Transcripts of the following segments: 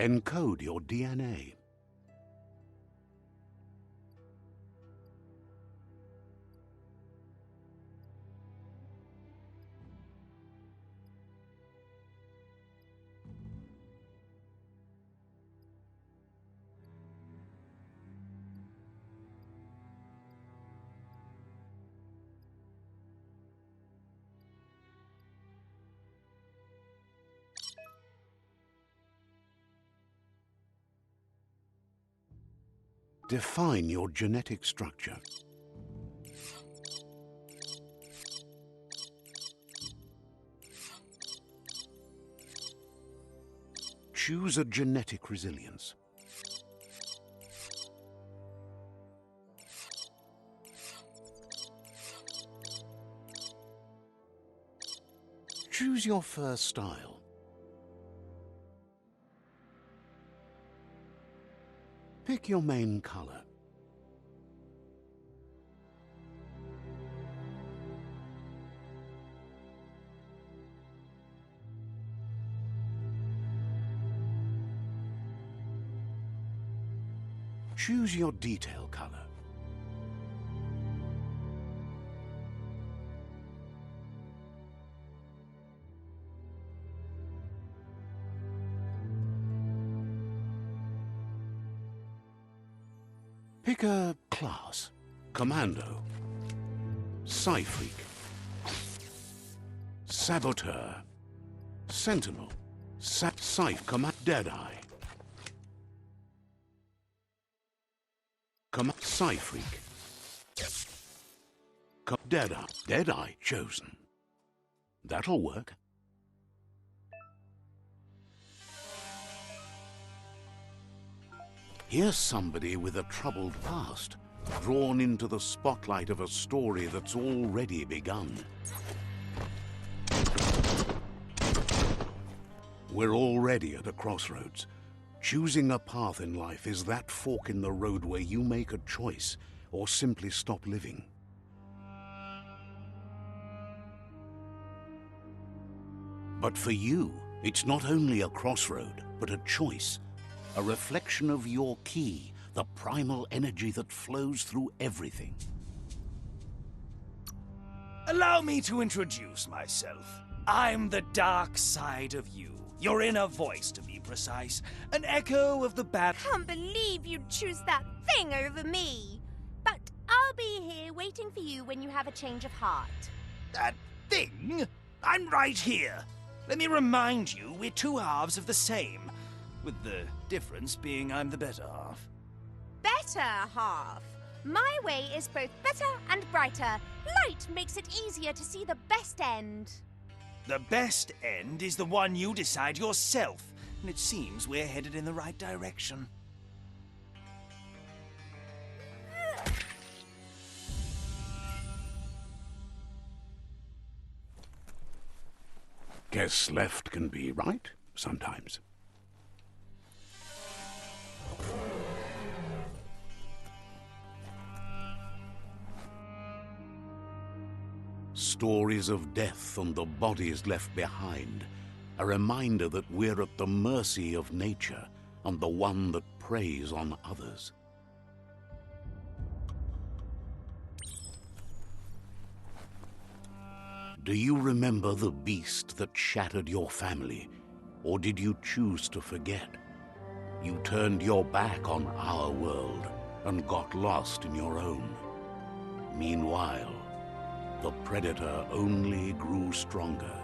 Encode your DNA. Define your genetic structure. Choose a genetic resilience. Choose your fur style. Pick your main color. Choose your detail color. Pick a class. Commando, Psy-Freak, Saboteur, Sentinel, Command Deadeye, Psy-Freak, Deadeye chosen. That'll work. Here's somebody with a troubled past, drawn into the spotlight of a story that's already begun. We're already at a crossroads. Choosing a path in life is that fork in the road where you make a choice or simply stop living. But for you, it's not only a crossroad, but a choice. A reflection of your key, the primal energy that flows through everything. Allow me to introduce myself. I'm the dark side of you. Your inner voice, to be precise. An echo of the bad... Can't believe you'd choose that thing over me. But I'll be here waiting for you when you have a change of heart. That thing? I'm right here. Let me remind you, we're two halves of the same. With the difference being I'm the better half. Better half? My way is both better and brighter. Light makes it easier to see the best end. The best end is the one you decide yourself, and it seems we're headed in the right direction. Guess left can be right sometimes. Stories of death and the bodies left behind, a reminder that we're at the mercy of nature and the one that preys on others. Do you remember the beast that shattered your family, or did you choose to forget? You turned your back on our world and got lost in your own. Meanwhile, the predator only grew stronger.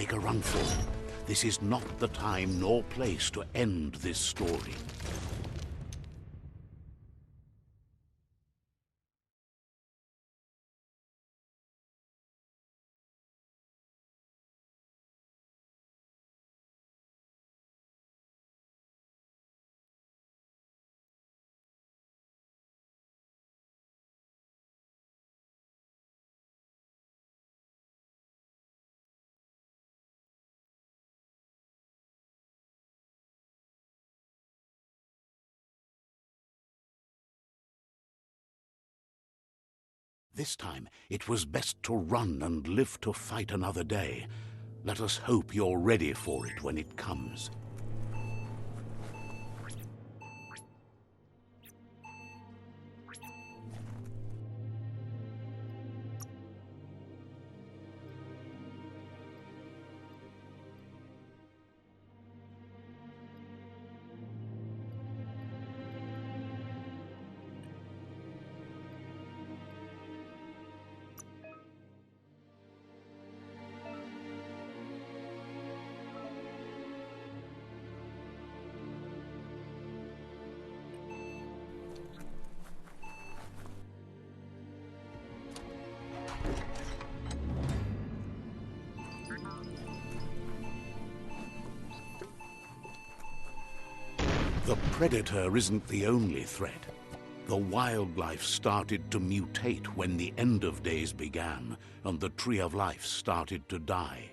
make a run for it. This is not the time nor place to end this story. This time, it was best to run and live to fight another day. Let us hope you're ready for it when it comes. The predator isn't the only threat. The wildlife started to mutate when the end of days began, and the tree of life started to die.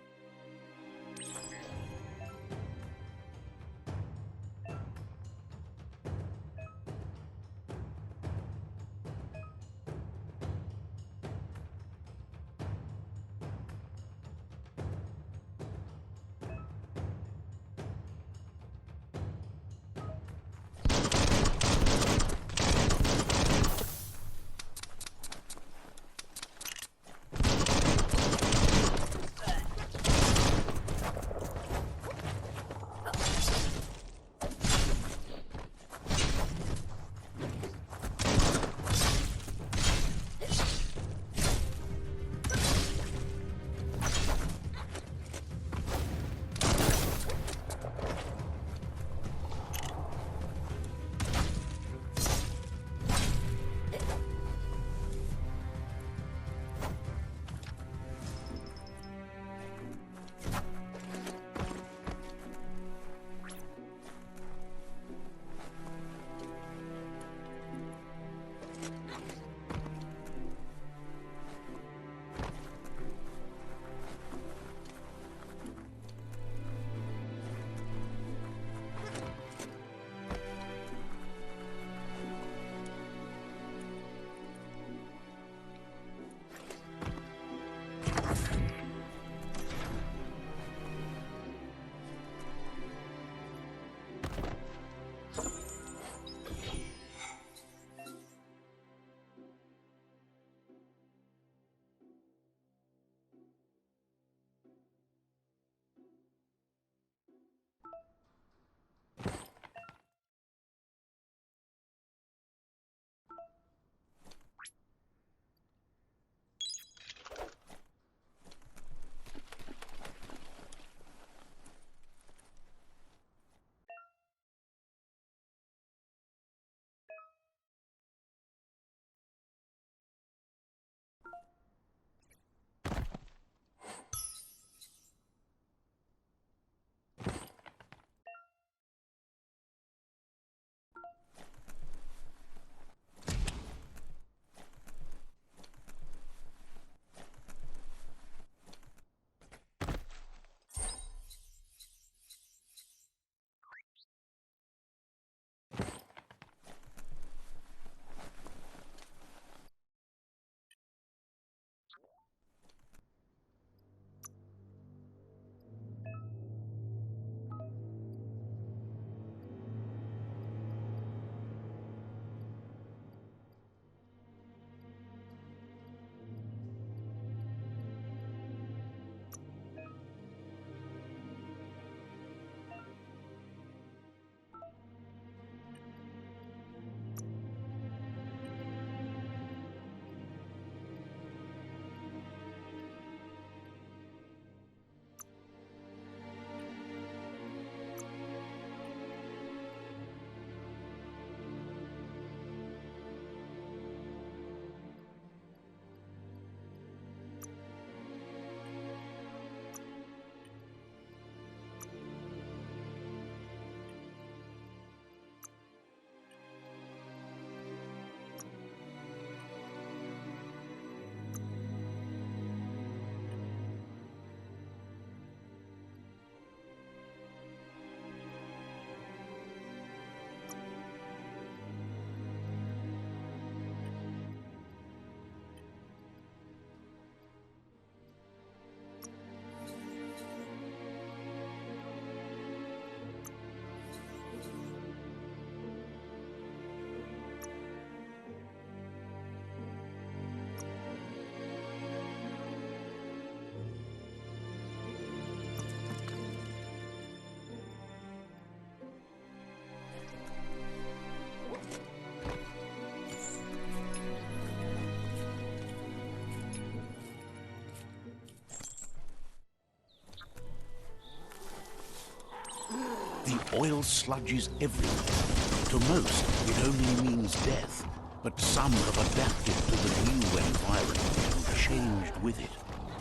The oil sludges everywhere. To most, it only means death, but some have adapted to the new environment and changed with it.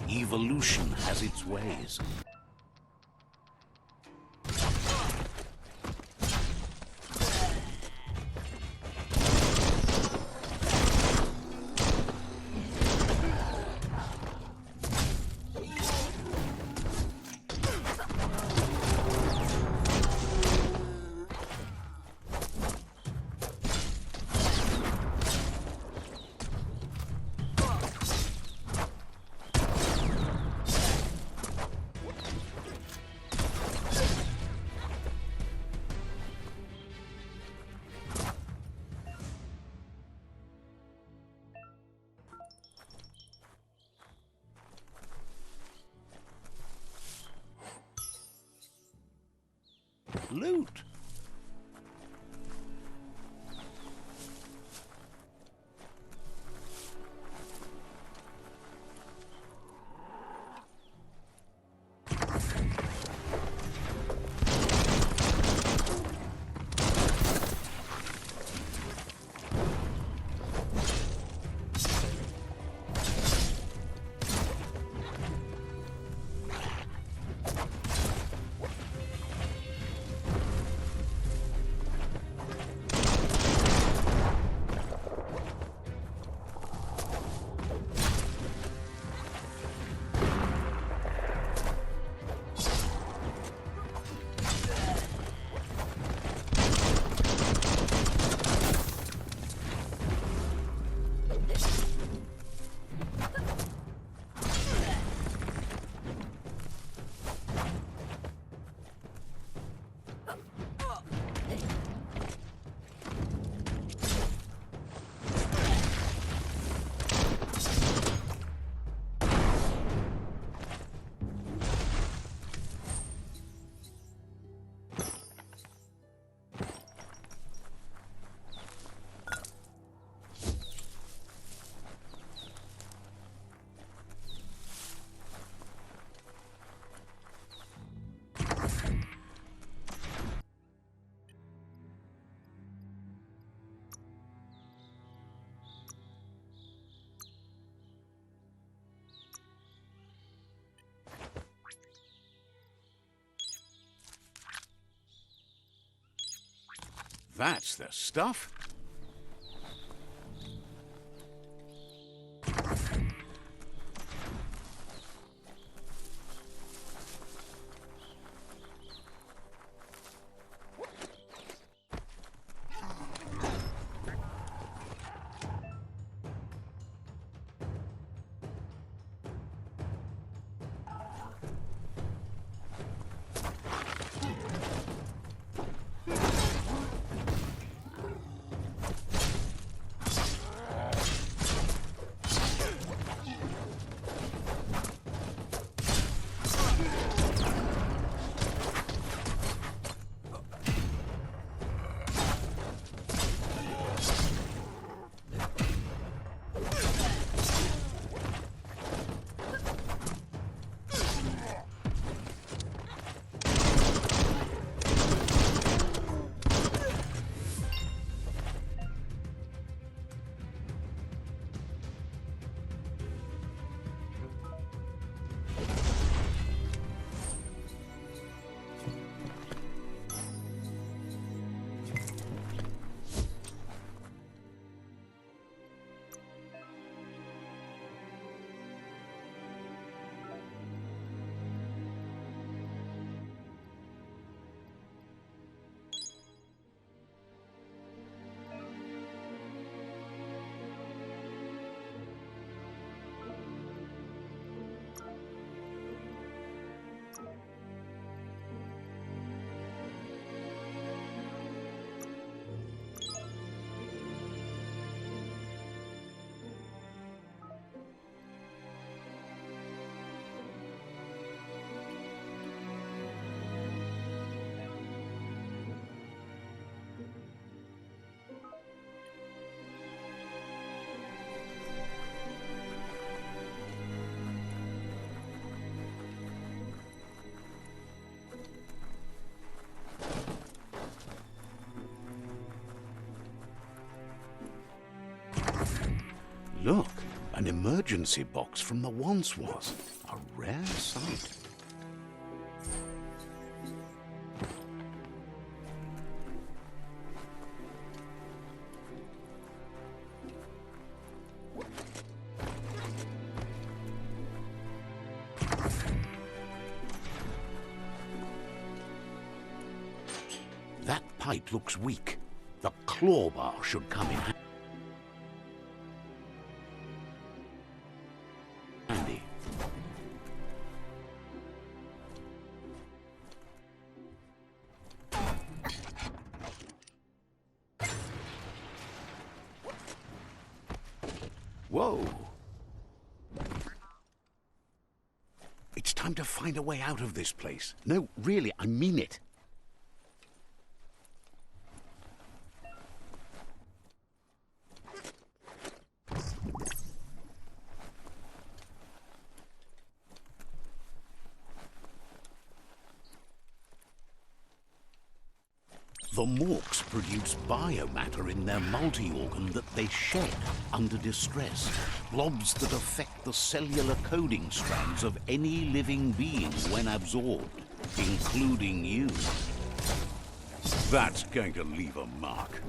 Evolution has its ways. Loot. That's the stuff. Look, an emergency box from the once was. A rare sight. That pipe looks weak. The claw bar should come in handy. Whoa! It's time to find a way out of this place. No, really, I mean it. The Morks produce biomatter in their multi-organ that they shed under distress. Blobs that affect the cellular coding strands of any living being when absorbed, including you. That's going to leave a mark.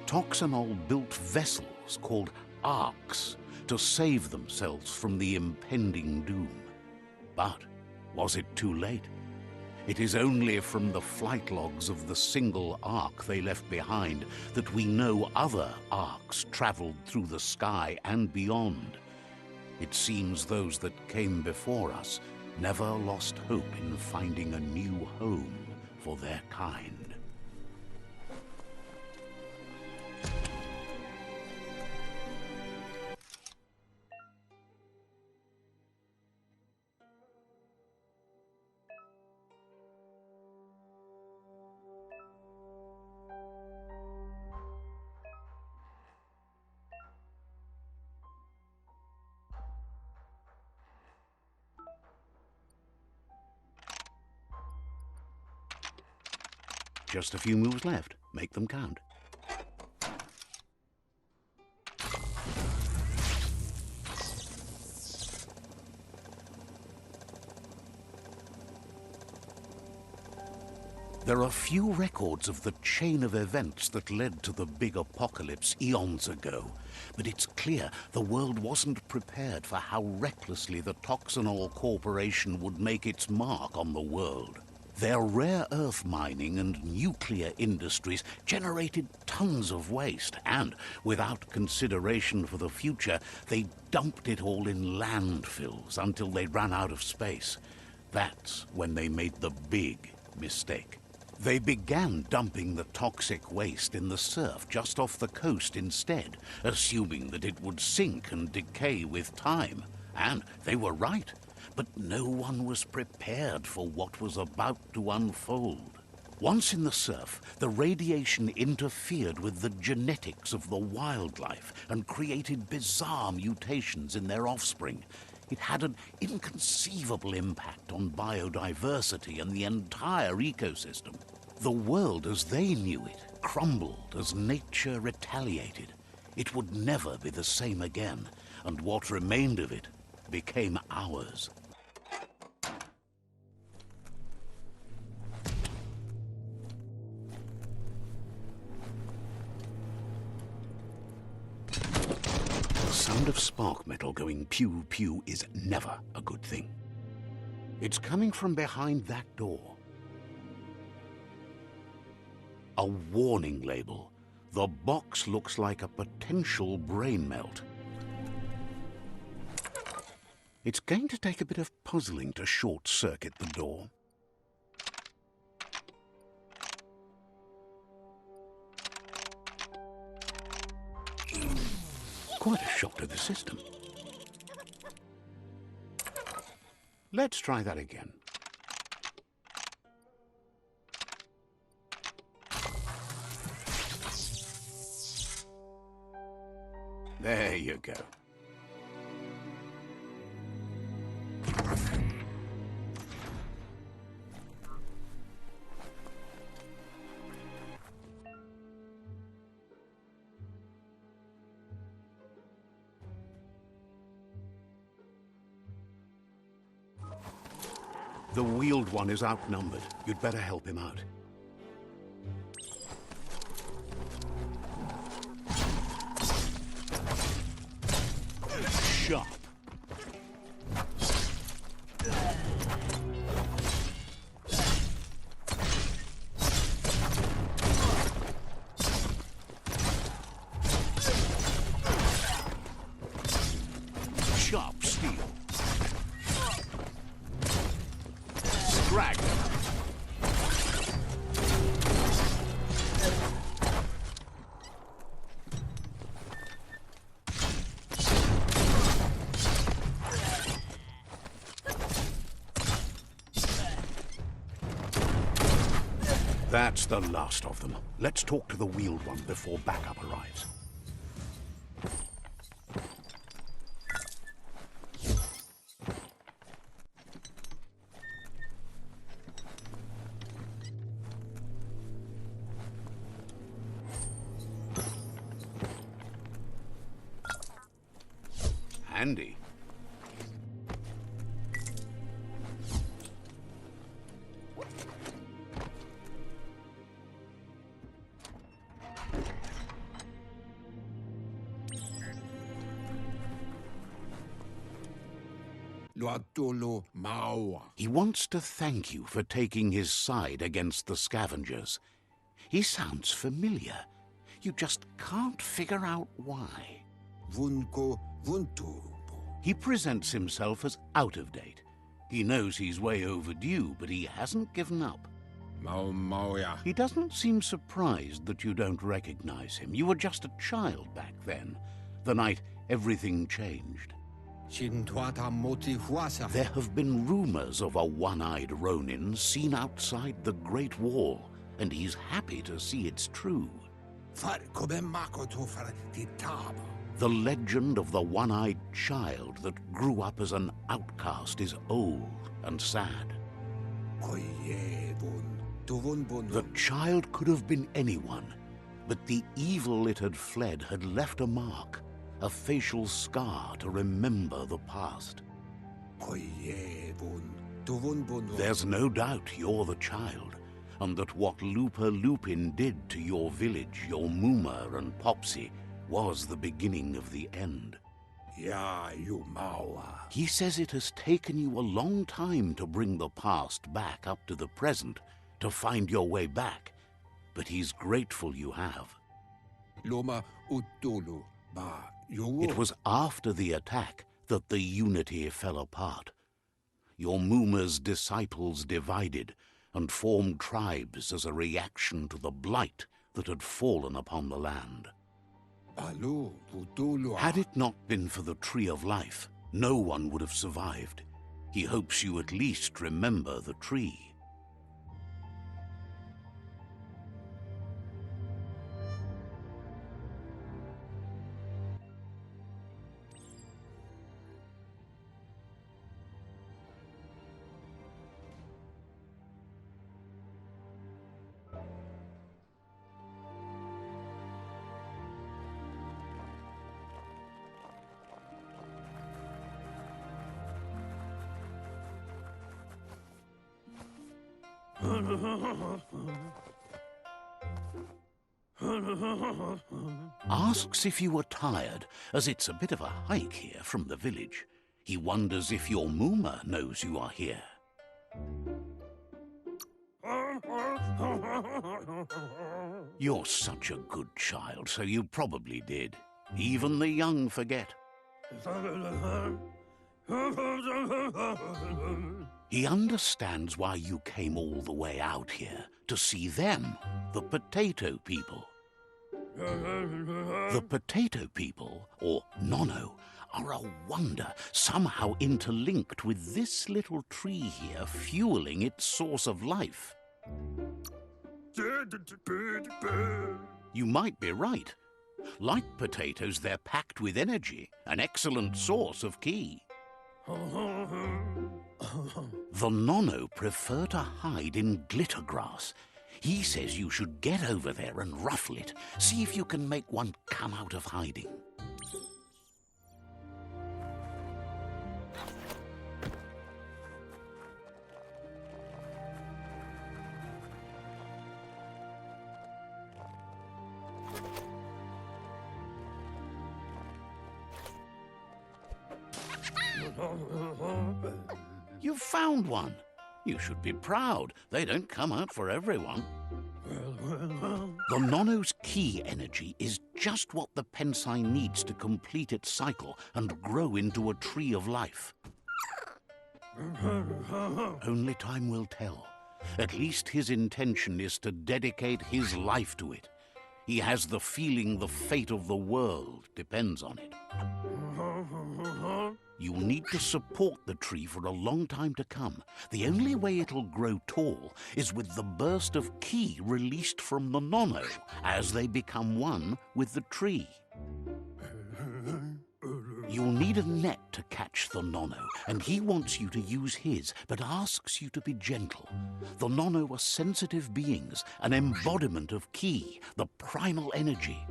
Toxanol built vessels called arks to save themselves from the impending doom. But was it too late? It is only from the flight logs of the single ark they left behind that we know other arks traveled through the sky and beyond. It seems those that came before us never lost hope in finding a new home for their kind. Just a few moves left. Make them count. There are few records of the chain of events that led to the big apocalypse eons ago, but it's clear the world wasn't prepared for how recklessly the Toxanol Corporation would make its mark on the world. Their rare earth mining and nuclear industries generated tons of waste, and without consideration for the future, they dumped it all in landfills until they ran out of space. That's when they made the big mistake. They began dumping the toxic waste in the surf just off the coast instead, assuming that it would sink and decay with time. And they were right. But no one was prepared for what was about to unfold. Once in the surf, the radiation interfered with the genetics of the wildlife and created bizarre mutations in their offspring. It had an inconceivable impact on biodiversity and the entire ecosystem. The world as they knew it crumbled as nature retaliated. It would never be the same again, and what remained of it became ours. The sound of spark metal going pew-pew is never a good thing. It's coming from behind that door. A warning label. The box looks like a potential brain melt. It's going to take a bit of puzzling to short-circuit the door. Quite a shock to the system. Let's try that again. There you go. The wheeled one is outnumbered. You'd better help him out. Sharp. Sharp steel. Scrag. That's the last of them. Let's talk to the wheeled one before backup arrives. Handy. He wants to thank you for taking his side against the scavengers. He sounds familiar. You just can't figure out why. He presents himself as out of date. He knows he's way overdue, but he hasn't given up. He doesn't seem surprised that you don't recognize him. You were just a child back then, the night everything changed. There have been rumors of a one-eyed Ronin seen outside the Great Wall, and he's happy to see it's true. The legend of the one-eyed child that grew up as an outcast is old and sad. The child could have been anyone, but the evil it had fled had left a mark, a facial scar to remember the past. There's no doubt you're the child, and that what Lupa Lupin did to your village, your Muma and Popsy, was the beginning of the end. He says it has taken you a long time to bring the past back up to the present, to find your way back, but he's grateful you have. It was after the attack that the unity fell apart. Your Muma's disciples divided and formed tribes as a reaction to the blight that had fallen upon the land. Had it not been for the Tree of Life, no one would have survived. He hopes you at least remember the tree. Asks if you are tired, as it's a bit of a hike here from the village. He wonders if your Mooma knows you are here. You're such a good child, so you probably did. Even the young forget. He understands why you came all the way out here, to see them, the potato people. The potato people, or Nono, are a wonder, somehow interlinked with this little tree here fueling its source of life. You might be right. Like potatoes, they're packed with energy, an excellent source of ki. The Nono prefer to hide in glitter grass. He says you should get over there and ruffle it. See if you can make one come out of hiding. You've found one. You should be proud. They don't come out for everyone. The Nono's ki energy is just what the Pensai needs to complete its cycle and grow into a tree of life. Only time will tell. At least his intention is to dedicate his life to it. He has the feeling the fate of the world depends on it. You'll need to support the tree for a long time to come. The only way it'll grow tall is with the burst of ki released from the Nono as they become one with the tree. You'll need a net to catch the Nono, and he wants you to use his, but asks you to be gentle. The Nono are sensitive beings, an embodiment of ki, the primal energy.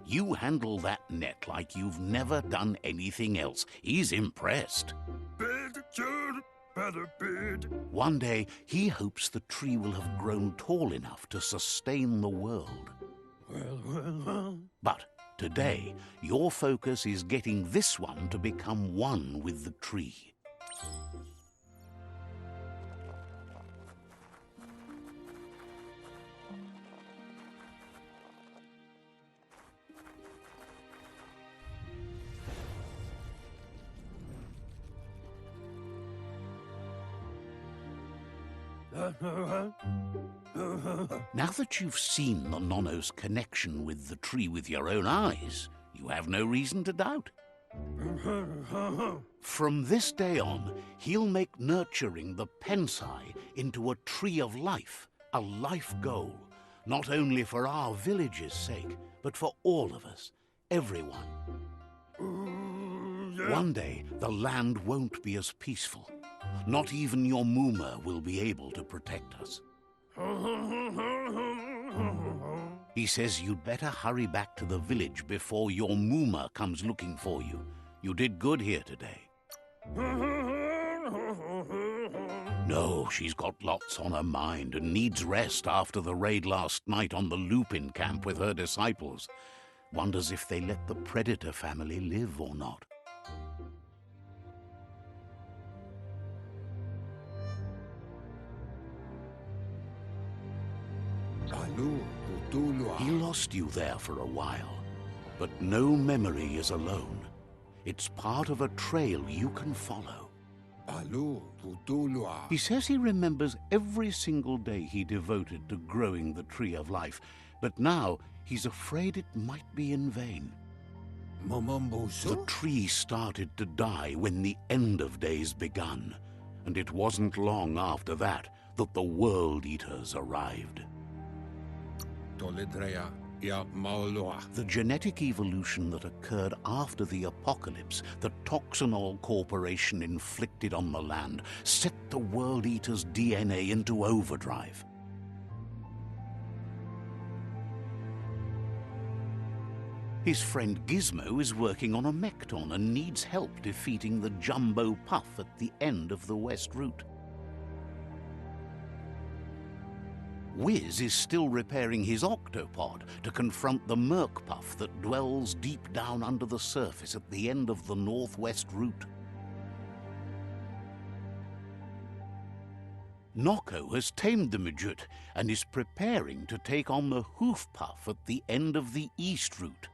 You handle that net like you've never done anything else. He's impressed. One day, he hopes the tree will have grown tall enough to sustain the world. But today, your focus is getting this one to become one with the tree. Now that you've seen the Nono's connection with the tree with your own eyes, you have no reason to doubt. From this day on, he'll make nurturing the Pensai into a tree of life, a life goal, not only for our village's sake, but for all of us, everyone. One day, the land won't be as peaceful. Not even your Mooma will be able to protect us. He says you'd better hurry back to the village before your Mooma comes looking for you. You did good here today. No, she's got lots on her mind and needs rest after the raid last night on the Lupin camp with her disciples. Wonders if they let the Predator family live or not. He lost you there for a while, but no memory is alone. It's part of a trail you can follow. He says he remembers every single day he devoted to growing the tree of life, but now he's afraid it might be in vain. The tree started to die when the end of days begun, and it wasn't long after that that the World Eaters arrived. Ja Maulua. The genetic evolution that occurred after the apocalypse that Toxanol Corporation inflicted on the land set the World Eater's DNA into overdrive. His friend Gizmo is working on a Mekton and needs help defeating the Jumbo Puff at the end of the West Route. Wiz is still repairing his octopod to confront the Merc Puff that dwells deep down under the surface at the end of the Northwest Route. Nocco has tamed the Midget and is preparing to take on the Hoof Puff at the end of the East Route.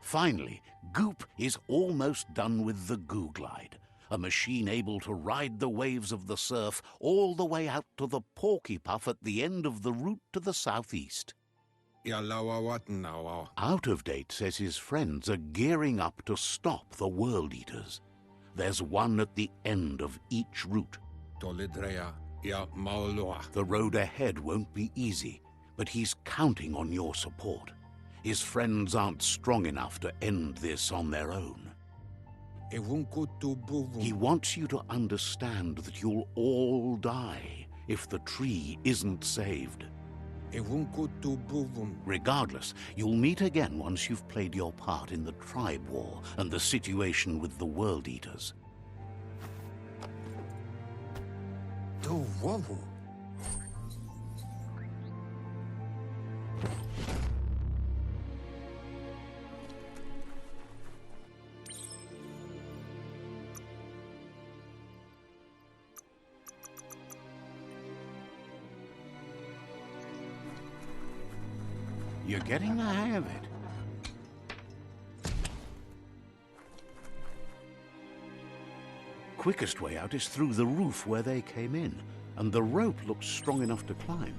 Finally, Goop is almost done with the Goo Glide, a machine able to ride the waves of the surf all the way out to the Porky Puff at the end of the route to the southeast. Ja laua watnawa. Out of Date says his friends are gearing up to stop the World Eaters. There's one at the end of each route. Tolidrea. Ja Maulua. The road ahead won't be easy, but he's counting on your support. His friends aren't strong enough to end this on their own. He wants you to understand that you'll all die if the tree isn't saved. Regardless, you'll meet again once you've played your part in the tribe war and the situation with the World Eaters. You're getting the hang of it. Quickest way out is through the roof where they came in, and the rope looks strong enough to climb.